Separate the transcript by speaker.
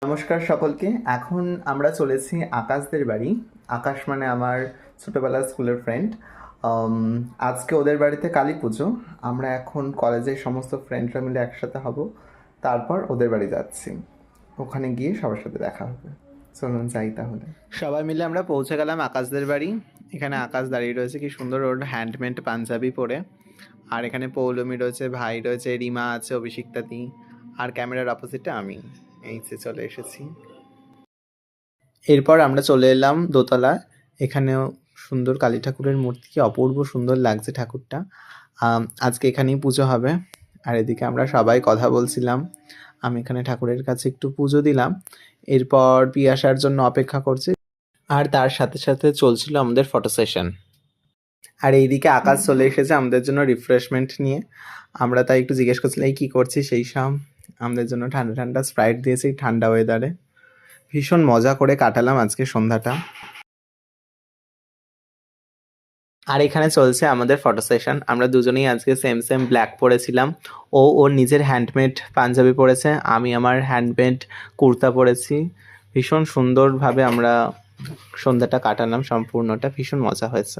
Speaker 1: নমস্কার সকলকে। এখন আমরা চলেছি আকাশদের বাড়ি। আকাশ মানে আমার ছোটোবেলার স্কুলের ফ্রেন্ড। আজকে ওদের বাড়িতে কালী পুজো। আমরা এখন কলেজের সমস্ত ফ্রেন্ডরা মিলে একসাথে হব, তারপর ওদের বাড়ি যাচ্ছি। ওখানে গিয়ে সবার সাথে দেখা হবে। চলুন যাই তাহলে। সবাই মিলে আমরা পৌঁছে গেলাম আকাশদের বাড়ি। এখানে আকাশ দাঁড়িয়ে রয়েছে, কি সুন্দর ওর হ্যান্ডমেড পাঞ্জাবি পরে। আর এখানে পৌলমি রয়েছে, ভাই রয়েছে, রিমা আছে, অভিষিক্তাদি, আর ক্যামেরার অপোজিটে আমি। এই যে চলে এসেছি। এরপর আমরা চলে এলাম দোতলা। এখানেও সুন্দর কালী ঠাকুরের মূর্তি, কি অপূর্ব সুন্দর লাগছে ঠাকুরটা। আজকে এখানেই পুজো হবে। আর এদিকে আমরা সবাই কথা বলছিলাম। আমি এখানে ঠাকুরের কাছে একটু পুজো দিলাম। এরপর পিয়াসার জন্য অপেক্ষা করছি। আর তার সাথে সাথে চলছিল আমাদের ফটো সেশন। আর এইদিকে আকাশ চলে এসেছে আমাদের জন্য রিফ্রেশমেন্ট নিয়ে। আমরা তাই একটু জিজ্ঞেস করছিলাম এই কী করছি, সেই সব আমাদের জন্য ঠান্ডা ঠান্ডা স্প্রাইট দিয়েছি ঠান্ডা ওয়েদারে। ভীষণ মজা করে কাটালাম আজকে সন্ধ্যাটা। আর এখানে চলছে আমাদের ফটো সেশন। আমরা দুজনেই আজকে সেম সেম ব্ল্যাক পরেছিলাম। ও ওর নিজের হ্যান্ডমেড পাঞ্জাবি পরেছে, আমি আমার হ্যান্ডমেড কুর্তা পরেছি। ভীষণ সুন্দরভাবে আমরা সন্ধ্যাটা কাটালাম, সম্পূর্ণটা ভীষণ মজা হয়েছে।